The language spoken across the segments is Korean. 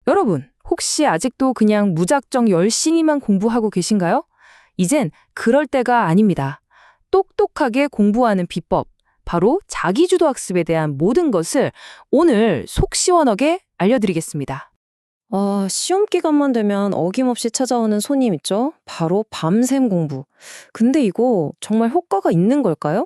여러분, 혹시 아직도 그냥 무작정 열심히만 공부하고 계신가요? 이젠 그럴 때가 아닙니다. 똑똑하게 공부하는 비법, 바로 자기주도 학습에 대한 모든 것을 오늘 속 시원하게 알려드리겠습니다. 시험 기간만 되면 어김없이 찾아오는 손님 있죠? 바로 밤샘 공부. 근데 이거 정말 효과가 있는 걸까요?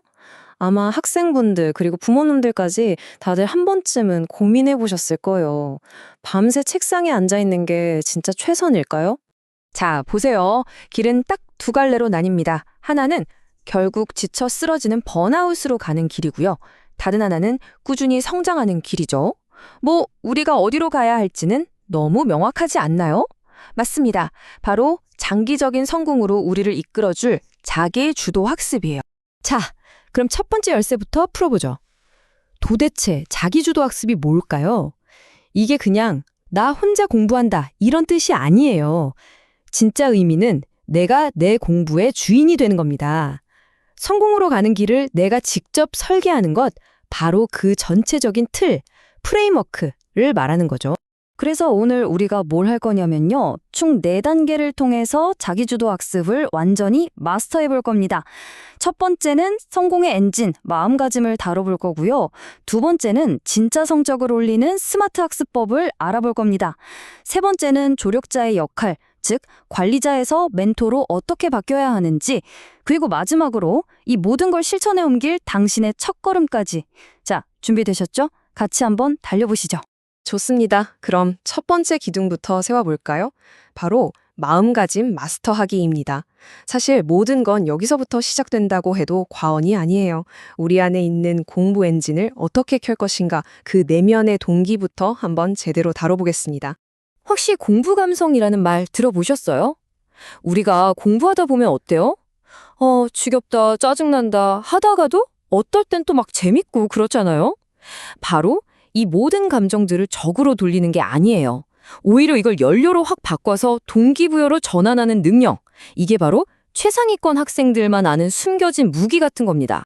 아마 학생분들 그리고 부모님들까지 다들 한 번쯤은 고민해 보셨을 거예요. 밤새 책상에 앉아 있는 게 진짜 최선일까요? 자, 보세요. 길은 딱 두 갈래로 나뉩니다. 하나는 결국 지쳐 쓰러지는 번아웃으로 가는 길이고요. 다른 하나는 꾸준히 성장하는 길이죠. 우리가 어디로 가야 할지는 너무 명확하지 않나요? 맞습니다. 바로 장기적인 성공으로 우리를 이끌어줄 자기 주도 학습이에요. 자, 그럼 첫 번째 열쇠부터 풀어보죠. 도대체 자기 주도 학습이 뭘까요? 이게 그냥 나 혼자 공부한다 이런 뜻이 아니에요. 진짜 의미는 내가 내 공부의 주인이 되는 겁니다. 성공으로 가는 길을 내가 직접 설계하는 것, 바로 그 전체적인 틀, 프레임워크를 말하는 거죠. 그래서 오늘 우리가 뭘 할 거냐면요. 총 4단계를 통해서 자기주도 학습을 완전히 마스터해 볼 겁니다. 첫 번째는 성공의 엔진, 마음가짐을 다뤄볼 거고요. 두 번째는 진짜 성적을 올리는 스마트 학습법을 알아볼 겁니다. 세 번째는 조력자의 역할, 즉 관리자에서 멘토로 어떻게 바뀌어야 하는지, 그리고 마지막으로 이 모든 걸 실천에 옮길 당신의 첫걸음까지. 자, 준비되셨죠? 같이 한번 달려보시죠. 좋습니다. 그럼 첫 번째 기둥부터 세워볼까요? 바로 마음가짐 마스터하기입니다. 사실 모든 건 여기서부터 시작된다고 해도 과언이 아니에요. 우리 안에 있는 공부 엔진을 어떻게 켤 것인가, 그 내면의 동기부터 한번 제대로 다뤄보겠습니다. 혹시 공부 감성이라는 말 들어보셨어요? 우리가 공부하다 보면 어때요? 지겹다, 짜증난다 하다가도 어떨 땐 또 막 재밌고 그렇잖아요? 바로 이 모든 감정들을 적으로 돌리는 게 아니에요. 오히려 이걸 연료로 확 바꿔서 동기부여로 전환하는 능력. 이게 바로 최상위권 학생들만 아는 숨겨진 무기 같은 겁니다.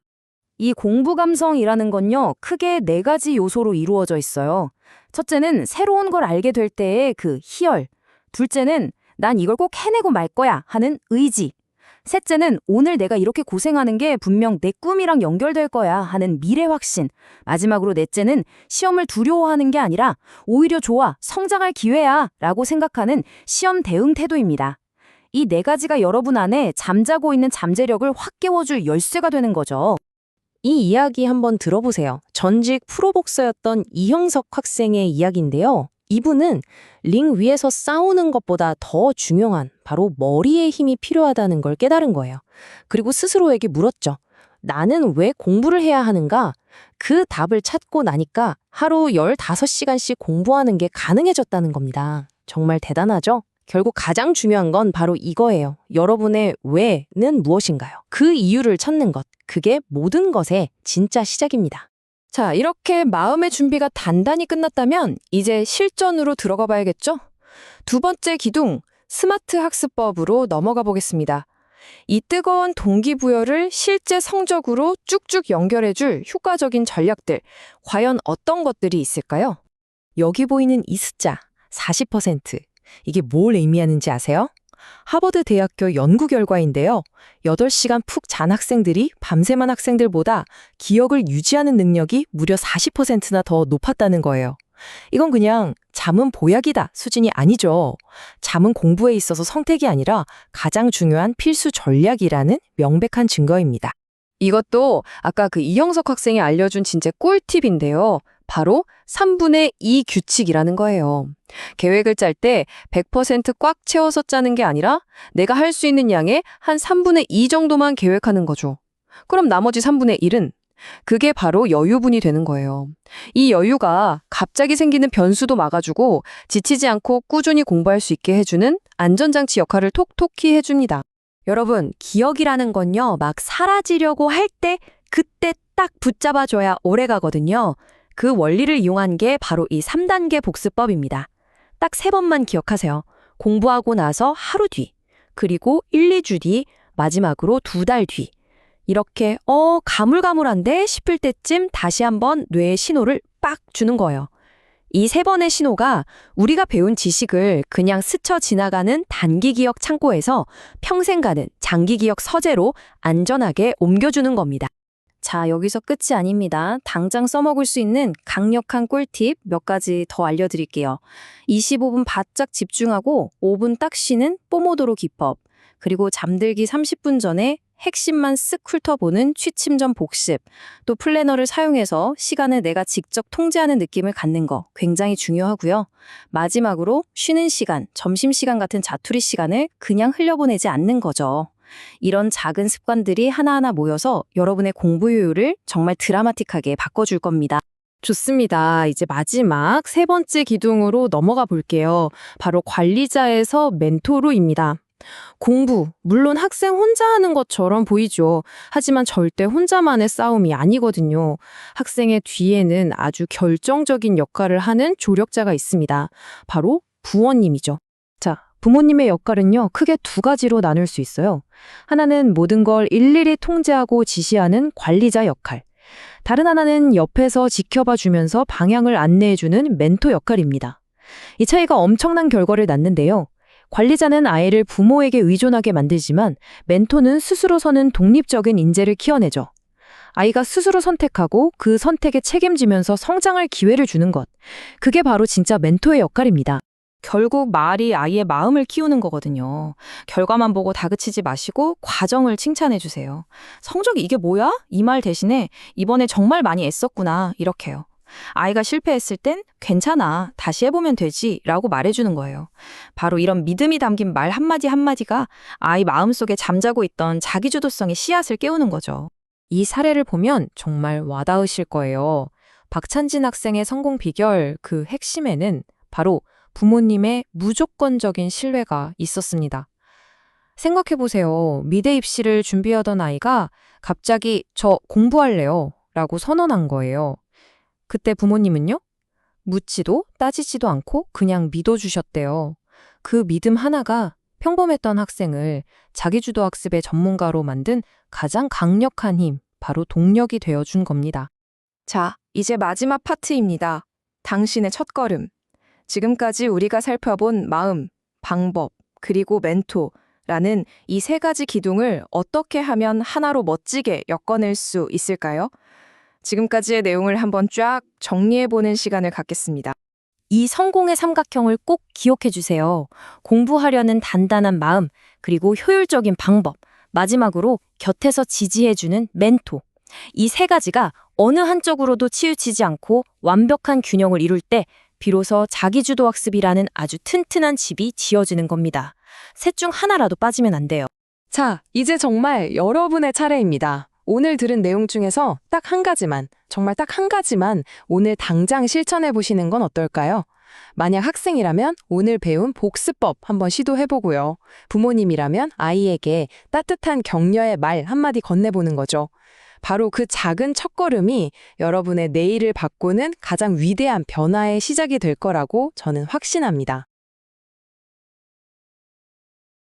이 공부 감성이라는 건요, 크게 4가지 요소로 이루어져 있어요. 첫째는 새로운 걸 알게 될 때의 그 희열. 둘째는 난 이걸 꼭 해내고 말 거야 하는 의지. 셋째는 오늘 내가 이렇게 고생하는 게 분명 내 꿈이랑 연결될 거야 하는 미래 확신. 마지막으로 넷째는 시험을 두려워하는 게 아니라 오히려 좋아, 성장할 기회야 라고 생각하는 시험 대응 태도입니다. 이 4가지가 여러분 안에 잠자고 있는 잠재력을 확 깨워줄 열쇠가 되는 거죠. 이 이야기 한번 들어보세요. 전직 프로복서였던 이형석 학생의 이야기인데요. 이분은 링 위에서 싸우는 것보다 더 중요한 바로 머리의 힘이 필요하다는 걸 깨달은 거예요. 그리고 스스로에게 물었죠. 나는 왜 공부를 해야 하는가? 그 답을 찾고 나니까 하루 15시간씩 공부하는 게 가능해졌다는 겁니다. 정말 대단하죠? 결국 가장 중요한 건 바로 이거예요. 여러분의 왜는 무엇인가요? 그 이유를 찾는 것. 그게 모든 것의 진짜 시작입니다. 자, 이렇게 마음의 준비가 단단히 끝났다면 이제 실전으로 들어가 봐야겠죠? 두 번째 기둥, 스마트 학습법으로 넘어가 보겠습니다. 이 뜨거운 동기부여를 실제 성적으로 쭉쭉 연결해줄 효과적인 전략들, 과연 어떤 것들이 있을까요? 여기 보이는 이 숫자, 40%. 이게 뭘 의미하는지 아세요? 하버드 대학교 연구 결과인데요. 8시간 푹 잔 학생들이 밤새만 학생들보다 기억을 유지하는 능력이 무려 40%나 더 높았다는 거예요. 이건 그냥 잠은 보약이다 수준이 아니죠. 잠은 공부에 있어서 선택이 아니라 가장 중요한 필수 전략이라는 명백한 증거입니다. 이것도 아까 그 이형석 학생이 알려준 진짜 꿀팁인데요. 바로 3분의 2 규칙이라는 거예요. 계획을 짤 때 100% 꽉 채워서 짜는 게 아니라 내가 할 수 있는 양의 한 3분의 2 정도만 계획하는 거죠. 그럼 나머지 3분의 1은? 그게 바로 여유분이 되는 거예요. 이 여유가 갑자기 생기는 변수도 막아주고 지치지 않고 꾸준히 공부할 수 있게 해주는 안전장치 역할을 톡톡히 해줍니다. 여러분, 기억이라는 건요, 막 사라지려고 할 때 그때 딱 붙잡아줘야 오래 가거든요. 그 원리를 이용한 게 바로 이 3단계 복습법입니다. 딱 3번만 기억하세요. 공부하고 나서 하루 뒤, 그리고 1, 2주 뒤, 마지막으로 2달 뒤. 이렇게 가물가물한데 싶을 때쯤 다시 한번 뇌에 신호를 빡 주는 거예요. 이 세 번의 신호가 우리가 배운 지식을 그냥 스쳐 지나가는 단기 기억 창고에서 평생 가는 장기 기억 서재로 안전하게 옮겨주는 겁니다. 자, 여기서 끝이 아닙니다. 당장 써먹을 수 있는 강력한 꿀팁 몇 가지 더 알려드릴게요. 25분 바짝 집중하고 5분 딱 쉬는 뽀모도로 기법, 그리고 잠들기 30분 전에 핵심만 쓱 훑어보는 취침 전 복습, 또 플래너를 사용해서 시간을 내가 직접 통제하는 느낌을 갖는 거 굉장히 중요하고요. 마지막으로 쉬는 시간, 점심시간 같은 자투리 시간을 그냥 흘려보내지 않는 거죠. 이런 작은 습관들이 하나하나 모여서 여러분의 공부 효율을 정말 드라마틱하게 바꿔줄 겁니다. 좋습니다. 이제 마지막 세 번째 기둥으로 넘어가 볼게요. 바로 관리자에서 멘토로입니다. 공부, 물론 학생 혼자 하는 것처럼 보이죠. 하지만 절대 혼자만의 싸움이 아니거든요. 학생의 뒤에는 아주 결정적인 역할을 하는 조력자가 있습니다. 바로 부모님이죠. 자, 부모님의 역할은요, 크게 두 가지로 나눌 수 있어요. 하나는 모든 걸 일일이 통제하고 지시하는 관리자 역할. 다른 하나는 옆에서 지켜봐 주면서 방향을 안내해주는 멘토 역할입니다. 이 차이가 엄청난 결과를 낳는데요. 관리자는 아이를 부모에게 의존하게 만들지만 멘토는 스스로서는 독립적인 인재를 키워내죠. 아이가 스스로 선택하고 그 선택에 책임지면서 성장할 기회를 주는 것. 그게 바로 진짜 멘토의 역할입니다. 결국 말이 아이의 마음을 키우는 거거든요. 결과만 보고 다그치지 마시고 과정을 칭찬해 주세요. 성적이 이게 뭐야? 이 말 대신에 이번에 정말 많이 애썼구나 이렇게요. 아이가 실패했을 땐 괜찮아, 다시 해보면 되지 라고 말해주는 거예요. 바로 이런 믿음이 담긴 말 한마디 한마디가 아이 마음속에 잠자고 있던 자기주도성의 씨앗을 깨우는 거죠. 이 사례를 보면 정말 와닿으실 거예요. 박찬진 학생의 성공 비결, 그 핵심에는 바로 부모님의 무조건적인 신뢰가 있었습니다. 생각해보세요. 미대 입시를 준비하던 아이가 갑자기 저 공부할래요 라고 선언한 거예요. 그때 부모님은요? 묻지도 따지지도 않고 그냥 믿어주셨대요. 그 믿음 하나가 평범했던 학생을 자기주도 학습의 전문가로 만든 가장 강력한 힘, 바로 동력이 되어준 겁니다. 자, 이제 마지막 파트입니다. 당신의 첫걸음. 지금까지 우리가 살펴본 마음, 방법, 그리고 멘토라는 이 세 가지 기둥을 어떻게 하면 하나로 멋지게 엮어낼 수 있을까요? 지금까지의 내용을 한번 쫙 정리해보는 시간을 갖겠습니다. 이 성공의 삼각형을 꼭 기억해 주세요. 공부하려는 단단한 마음, 그리고 효율적인 방법, 마지막으로 곁에서 지지해주는 멘토. 이 세 가지가 어느 한쪽으로도 치우치지 않고 완벽한 균형을 이룰 때 비로소 자기주도 학습이라는 아주 튼튼한 집이 지어지는 겁니다. 셋 중 하나라도 빠지면 안 돼요. 자, 이제 정말 여러분의 차례입니다. 오늘 들은 내용 중에서 딱 한 가지만, 정말 딱 한 가지만 오늘 당장 실천해 보시는 건 어떨까요? 만약 학생이라면 오늘 배운 복습법 한번 시도해보고요. 부모님이라면 아이에게 따뜻한 격려의 말 한마디 건네보는 거죠. 바로 그 작은 첫걸음이 여러분의 내일을 바꾸는 가장 위대한 변화의 시작이 될 거라고 저는 확신합니다.